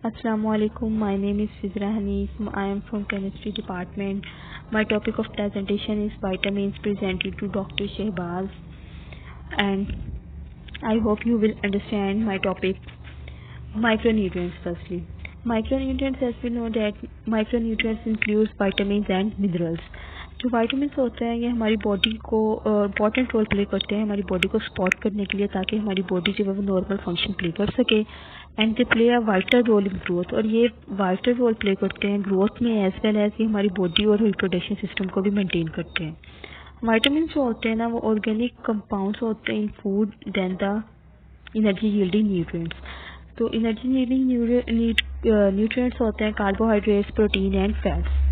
Assalamualaikum. My name is Fizra Hanif. I am from chemistry department. My topic of presentation is vitamins presented to Dr. Shehbaz, and I hope you will understand my topic. Micronutrients firstly. Micronutrients, as we know that micronutrients includes vitamins and minerals. जो vitamin होते हैं ये हमारी body को important role play करते हैं हमारी body को सपोर्ट करने के लिए, ताकि हमारी बॉडी जो है वो नॉर्मल फंक्शन प्ले कर सके, and they play a vital role in growth. और ये वाइटल रोल प्ले करते हैं ग्रोथ में, एज वेल एज ये हमारी बॉडी और रिप्रोडक्शन सिस्टम को भी मेंटेन करते हैं। वाइटामिन जो होते हैं ना वो ऑर्गेनिक कंपाउंड्स होते हैं in food than the energy yielding nutrients. तो एनर्जी यील्डिंग न्यूट्रिएंट्स होते हैं carbohydrates, protein and fats.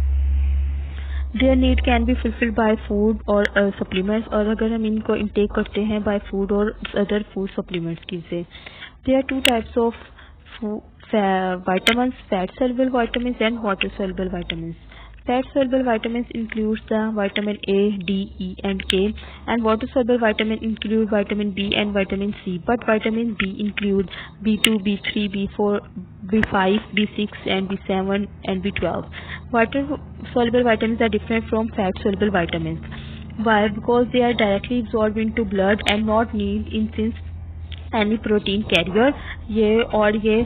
Their need can be fulfilled by food और सप्लीमेंट्स, और अगर हम इनको इंटेक करते हैं बाय फूड और अदर फूड सप्लीमेंट्स की से। There are two types of vitamins: fat soluble vitamins and water soluble vitamins. Fat soluble vitamins includes the vitamin A, D, E and K, and water soluble vitamins include vitamin B and vitamin C, but vitamin B include B2, B3, B4, B5, B6 and B7 and B12. Water soluble vitamins are different from fat soluble vitamins. Why? Because they are directly absorbed into blood and not need in since any protein carrier. ये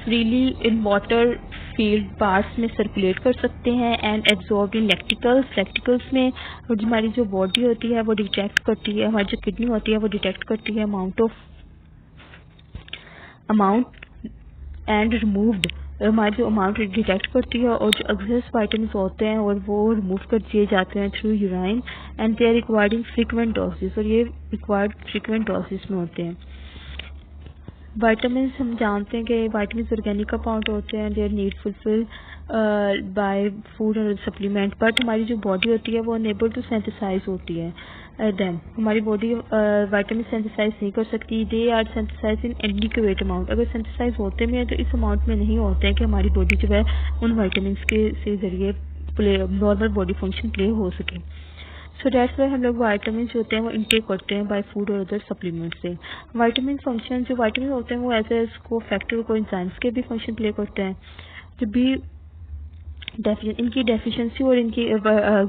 freely in water field parts में circulate कर सकते हैं and absorb in लेक्टिकल्स में। और हमारी जो body होती है वो डिटेक्ट करती है, हमारी जो किडनी होती है वो डिटेक्ट करती है अमाउंट एंड रिमूव्ड, हमारी जो अमाउंट डिटेक्ट करती है, और जो एक्सेस वाइटामिन होते हैं और वो रिमूव कर दिए जाते हैं through urine, and they are required in frequent doses, और ये रिक्वायर्ड फ्रीक्वेंट डोसेस में होते हैं। वाइटामिन हम जानते हैं कि वाइटामिन ऑर्गेनिक कंपाउंड होते हैं, their need fulfil by food और सप्लीमेंट, बट हमारी जो बॉडी होती है वो अनेबल टू सिंथेसाइज होती है। देन हमारी बॉडी वाइटामिन सिंथेसाइज नहीं कर सकती। They are synthesise in adequate amount, अगर सिंथेसाइज होते भी हैं तो इस अमाउंट में नहीं होते हैं कि हमारी बॉडी जो है उन वाइटामिन के से ज़रिए नॉर्मल बॉडी फंक्शन प्ले हो सके। सो दैट्स वाई हम लोग वाइटामिन होते हैं वो इनटेक करते हैं बाय फूड और अदर सप्लीमेंट से। वाइटामिन फंक्शन जो वाइटामिन होते हैं वो एज ए को फैक्टर को इंजाइम्स के भी फंक्शन प्ले करते हैं। जब भी इनकी डेफिशिएंसी और इनकी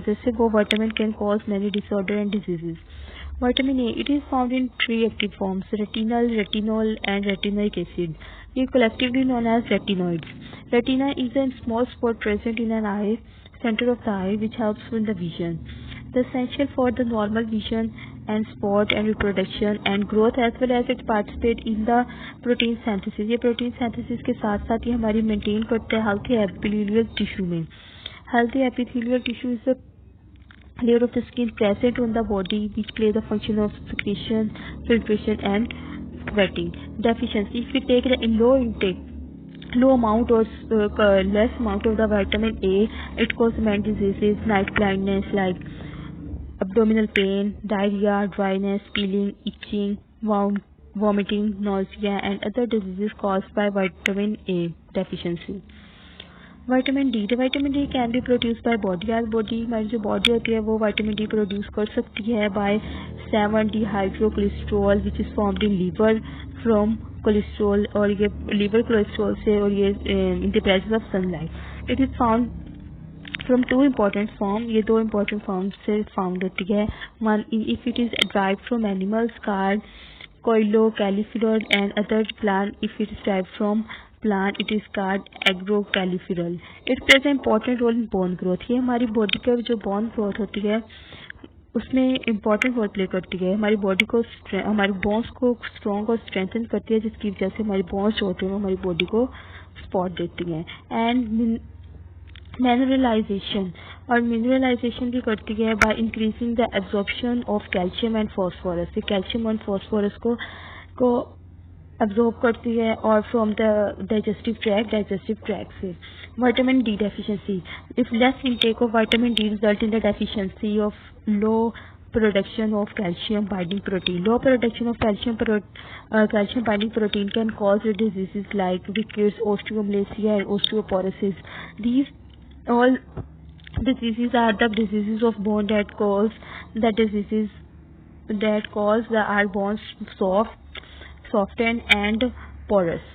जैसे वो vitamin can cause many disorder and diseases. Vitamin A, it is found in three active forms: retinal, retinol and retinoic acid. They are collectively known as retinoids. Retina is a small spot present in an eye, center of the eye, which helps with the vision. The essential for the normal vision and spot and reproduction and growth, as well as it participate in the protein synthesis. ये protein synthesis के साथ साथ ये हमारी maintain करते हैं healthy epithelial tissue में। Healthy epithelial tissue is a layer of the skin present on the body which play the function of secretion, filtration and sweating. Deficiency: if we take the low amount or less amount of the vitamin A, it causes many diseases: night blindness like abdominal pain, diarrhea, dryness, peeling, itching, vomiting, nausea and other diseases caused by vitamin A deficiency. Vitamin D, तो vitamin D can be produce by body. आज body हमारी जो body होती है वो vitamin D produce कर सकती है by seven dehydrocholesterol which is formed in liver from cholesterol, और ये लीवर कोलेस्ट्रॉल से, और ये in the presence of sunlight. It is found from two important form, ये दो इम्पॉर्टेंट फॉर्म से फाउंड होती है। One, if it is drive from animals called cholecalciferol and other plant, if it is drive from plant it is called agrocalciferol. It plays an important role in bone growth. ये हमारी body का जो bone growth होती है उसमें important role play करती है। हमारी बॉडी को हमारी बोन्स को स्ट्रॉन्ग और स्ट्रेंथन करती है, जिसकी वजह से हमारी बोन्स जो होती है हमारी बॉडी को सपोर्ट देती हैं। एंड मिनरलाइजेशन, और मिनरलाइजेशन भी करती है by increasing the absorption of calcium and phosphorus. Calcium और फॉस्फोरस को एब्जॉर्ब करती है और फ्रॉम द डाइजेस्टिव ट्रैक से। Vitamin D deficiency: if less intake of vitamin D result in the deficiency of low production of calcium binding protein. Low production of calcium binding protein can cause diseases like rickets, osteomalacia and osteoporosis. These all diseases are the diseases of bone that cause our bones soften and porous.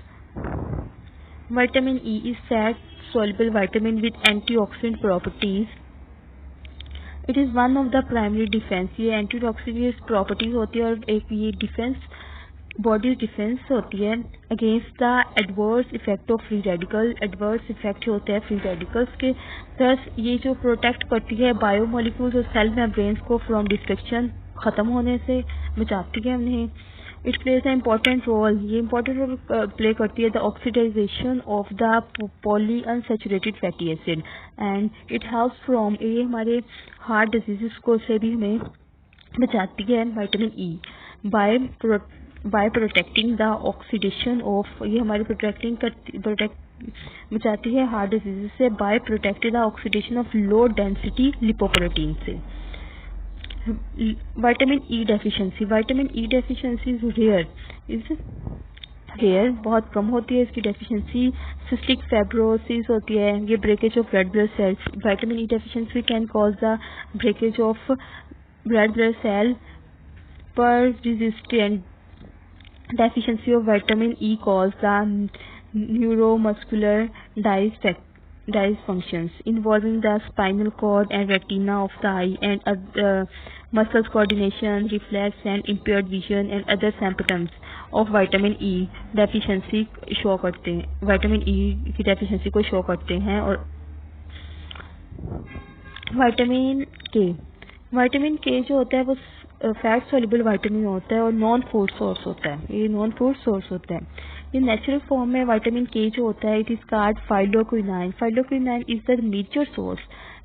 Vitamin E is fat-soluble vitamin with antioxidant properties. It is one of the primary defense. ये antioxidant properties होती है और एक ये defense body defence होती है against the adverse effect of free radical. Adverse effect होते हैं फ्री रेडिकल्स के. प्लस ये जो प्रोटेक्ट करती है बायोमोलिक्यूल्स और सेल मेम्ब्रेन्स को फ्रॉम डिस्ट्रक्शन, ख़त्म होने से बचाती है उन्हें. It plays a important role. ये इम्पॉर्टेंट रोल प्ले करती है the oxidisation of the polyunsaturated fatty acid and it helps from, ये हमारे हार्ट डिजीज़ को से भी हमें बचाती है. Vitamin E by protecting the oxidation of, ये हमारी बचाती है हार्ट डिजीज से by protecting the oxidation of low density lipoprotein से. Vitamin E deficiency. Vitamin E deficiency is rare, बहुत कम होती है इसकी डेफिशिएंसी. सिस्टिक फाइब्रोसिस होती है, ये breakage of red blood cells. Vitamin E deficiency can cause the breakage of red blood cell. Persistent deficiency of vitamin E cause the neuromuscular dysfunctions involving the spinal cord and retina of the eye and muscles coordination, reflex and impaired vision and other symptoms of vitamin E deficiency show करते हैं, vitamin E की deficiency को show करते हैं. और vitamin के जो होता है वो फैट सोल्यूबल विटामिन होता है और नॉन फूड सोर्स होता है. ये नॉन फूड सोर्स होता है. ये नेचुरल फॉर्म में विटामिन के जो होता है it is called phylloquinone. Phylloquinone is the major source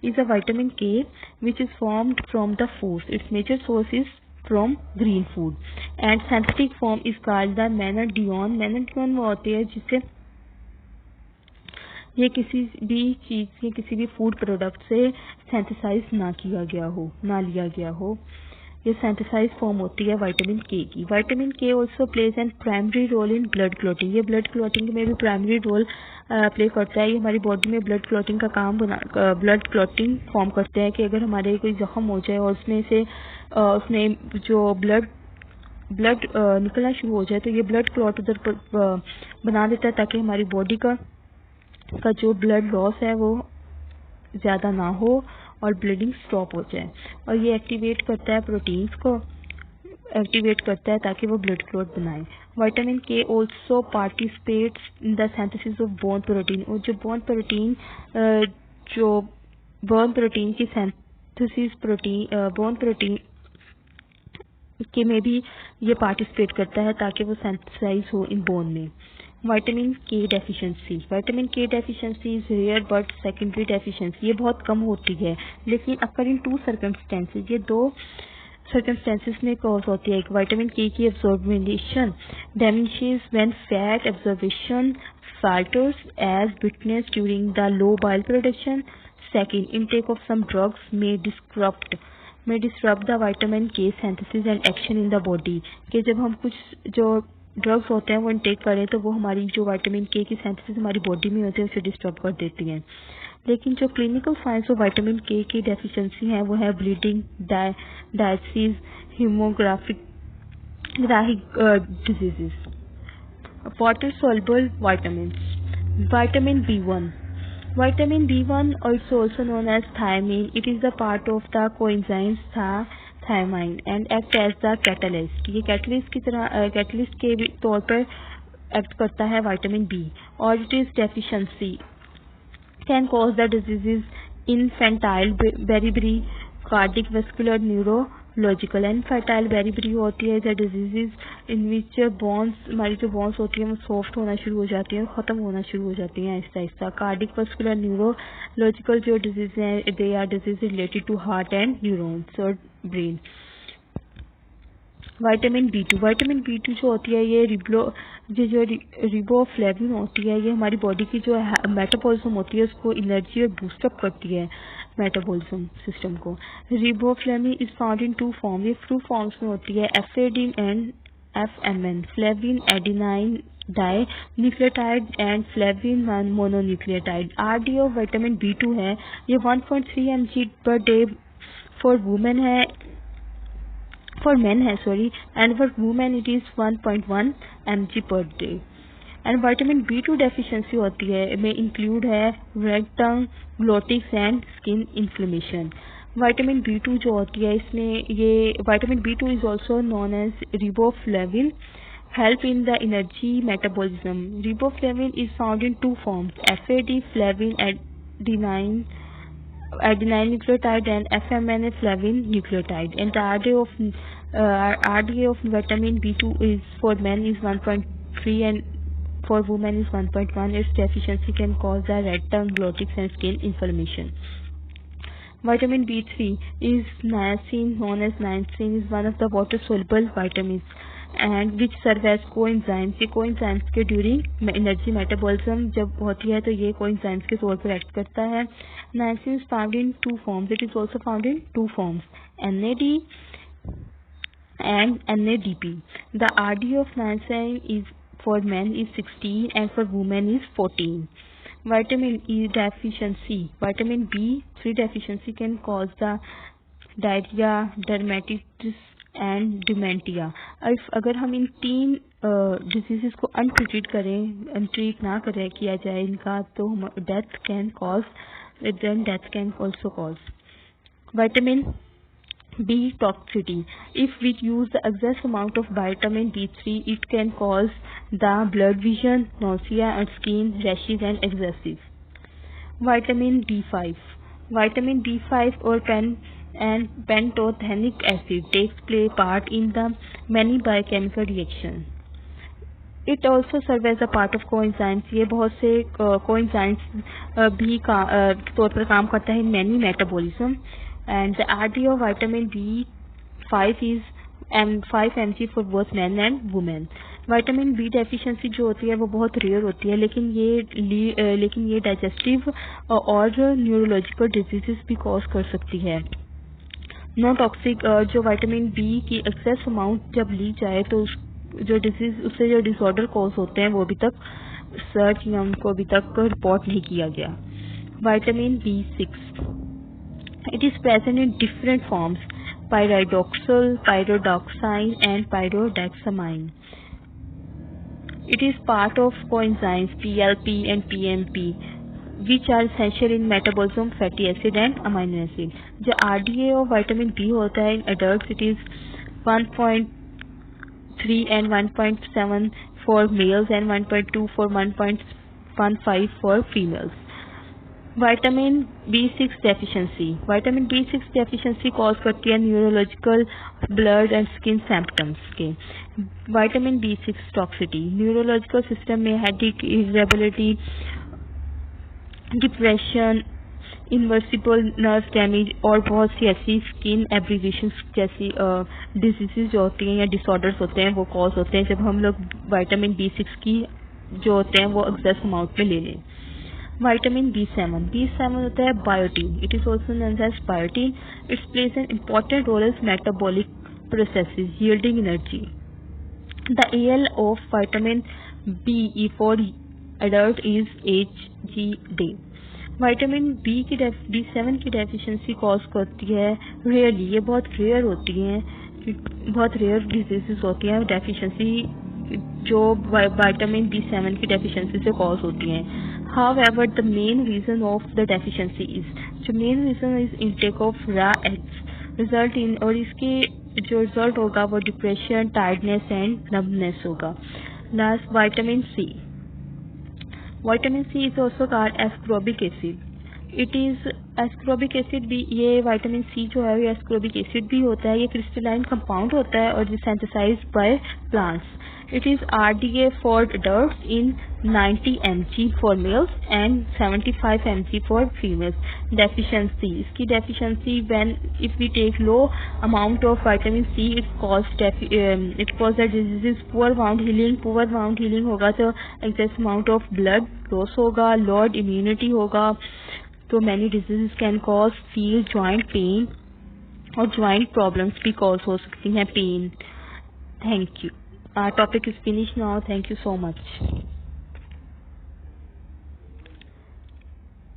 is a vitamin K which is formed from the foods. Its major source is from green food and synthetic form is called the menadione. Menadione वो होती है जिससे ये किसी भी चीज़, ये किसी भी फूड प्रोडक्ट से सिंथेसाइज ना लिया गया हो. ये सिंथेसाइज फॉर्म होती है विटामिन के की. Vitamin K also plays an primary role in blood clotting. ये ब्लड क्लॉटिंग में भी प्राइमरी रोल प्ले करता है. ये हमारी बॉडी में ब्लड क्लॉटिंग का काम ब्लड क्लॉटिंग फॉर्म करते हैं कि अगर हमारे कोई जख्म हो जाए और उसमें जो ब्लड निकलना शुरू हो जाए तो ये ब्लड क्लॉट उधर बना देता है ताकि हमारी बॉडी का जो ब्लड लॉस है वो ज़्यादा ना हो और ब्लीडिंग स्टॉप हो जाए. और ये एक्टिवेट करता है प्रोटीन्स को, एक्टिवेट करता है ताकि वो ब्लड क्लॉट बनाए. Vitamin K also participates in the synthesis of bone protein. और जो बोन प्रोटीन की सिंथेसिस बोन प्रोटीन के में भी ये पार्टिसिपेट करता है ताकि वो सिंथेसाइज हो इन बोन में. Vitamin K deficiency. Vitamin K deficiency is rare but secondary deficiency. ये बहुत कम होती है लेकिन अकर इन 2 सर्कमस्टेंसेस. ये 2 सर्कमस्टेंसेस में कॉज होती है. एक विटामिन के की absorption diminishes when fat absorption falters as witnessed during the low bile production. Second, intake of some drugs may disrupt the vitamin K synthesis and action in the body. कि जब हम कुछ जो ड्रग्स होते हैं वो इनटेक करें तो वो हमारी जो विटामिन के की सिंथेसिस हमारी बॉडी में होती है उसे डिस्टर्ब कर देती हैं. लेकिन जो क्लिनिकल साइंस ऑफ विटामिन के की डेफिशिएंसी है वो है bleeding, diabetes, haemorrhagic diseases. Water soluble vitamins. Vitamin B1. Vitamin B1 also known as thiamine. It is the part of the coenzyme thiamine and act as the catalyst. ये catalyst के तौर पर act करता है vitamin B. और it is deficiency can cause the diseases infantile beriberi, cardiac vascular, neurological. Infantile beriberi होती है the diseases in which bones, हमारी जो बोन्स होती है वो सॉफ्ट होना शुरू हो जाती है, ख़त्म होना शुरू हो जाती हैं आहिस्ता आहिस्ता. कार्डिक वेस्कुलर, न्यूरोलॉजिकल जो डिजीज हैं they are disease related to heart and neurons और ब्रेन. विटामिन B2 जो होती है ये रिबोफ्लेविन होती है. ये हमारी बॉडी की जो मेटाबॉलिज्म होती है उसको एनर्जी और बूस्टअप करती है मेटाबॉलिज्म सिस्टम को. Riboflavin is found in 2 form. ये 2 फॉर्म्स में होती है, FAD and FMN. Flavin adenine dinucleotide and flavin mononucleotide. RD of vitamin B2 है ये 1.3 mg per day for women है, for men है and for women it is 1.1 mg per day. And vitamin B2 deficiency होती है में include है red tongue, glossitis and skin inflammation. Vitamin B2 जो होती है इसमें ये vitamin B2 is also known as riboflavin, help in the energy metabolism. Riboflavin is found in two forms: FAD flavin adenine nucleotide and FMNA flavin nucleotide. And the RDA of vitamin B2 is for men is 1.3 and for women is 1.1. Its deficiency can cause the red tongue, glotics and skin inflammation. Vitamin B3 is niacin, known as niacin, is one of the water soluble vitamins and which serve as coenzymes. ये coenzymes के during energy metabolism जब होती है तो ये coenzymes के तौर पर एक्ट करता है। niacin is found in two forms. It is also found in two forms, NAD and NADP. The RDA of niacin is for men is 16 and for women is 14. Vitamin E deficiency. Vitamin B3 deficiency can cause the diarrhea, dermatitis and dementia. अगर हम इन तीन disease को अनट्रीट करें, अनट्रीट ना करें किया जाए इनका, तो death can also cause. Vitamin B toxicity. If we use the excess amount of vitamin B3, it can cause the blurred vision, nausea and skin rashes and excessive. Vitamin B5. Vitamin B5 or pantothenic acid takes part in the many biochemical reactions. It also serves as a part of coenzymes. ये बहुत से coenzymes भी तौर पर काम करता है in many metabolism. And the RDA of vitamin B5 is 5 mg for both men and women. Vitamin B deficiency जो होती है वो बहुत रेयर होती है, लेकिन ये डाइजेस्टिव और न्यूरोलॉजिकल डिजीजेस भी कॉज कर सकती है। नॉन टॉक्सिक जो विटामिन B की एक्सेस अमाउंट जब ली जाए तो जो डिजीज उससे जो डिसऑर्डर कॉज होते हैं वो अभी तक सर्च या उनको अभी तक रिपोर्ट नहीं किया गया। Vitamin B6, it is present in different forms: pyridoxal, pyridoxine and pyridoxamine. It is part of coenzymes PLP and PMP, which are essential in metabolism, fatty acid and amino acid. जो RDA of vitamin B होता है in adults, it is 1.3 and 1.7 for males and 1.2 for 1.15 for females. Vitamin B6 deficiency. Vitamin B6 deficiency cause करती है neurological blood and skin symptoms के। Vitamin B6 toxicity neurological system में headache, irritability, depression, irreversible nerve damage और बहुत सी ऐसी skin abbreviations जैसी diseases जो होती हैं या डिसऑर्डर्स होते हैं वो कॉज होते हैं जब हम लोग विटामिन B6 की जो होते हैं वो एक्सेस अमाउंट में ले लें। Vitamin B7 होता है biotin. It is also known as biotin. It plays an important role as metabolic processes yielding energy. The AL of vitamin B for adult is Hg day. Vitamin B7 की deficiency cause करती है rarely, ये बहुत rare होती हैं, बहुत rare diseases होती हैं डेफिशिएंसी जो विटामिन B7 की डेफिशिएंसी से कॉज होती हैं। However, the main reason of the deficiency is intake of raw eggs result in, और इसके जो रिजल्ट होगा वो डिप्रेशन, टायर्डनेस एंड नम्बनेस होगा। Last vitamin C is also called ascorbic acid. It is ascorbic acid भी, ये vitamin C जो है ये ascorbic acid भी होता है, ये क्रिस्टलाइन कंपाउंड होता है और synthesised by plants. It is RDA for adults in 90 mg for males and 75 mg for females. Deficiency, इसकी deficiency if we take low amount of vitamin C, it cause the diseases poor wound healing होगा तो excess amount of blood loss होगा, lowered immunity होगा, तो many diseases can cause feel joint pain और joint problems भी cause हो सकती हैं, pain. Thank you. Our topic is finished now. Thank you so much.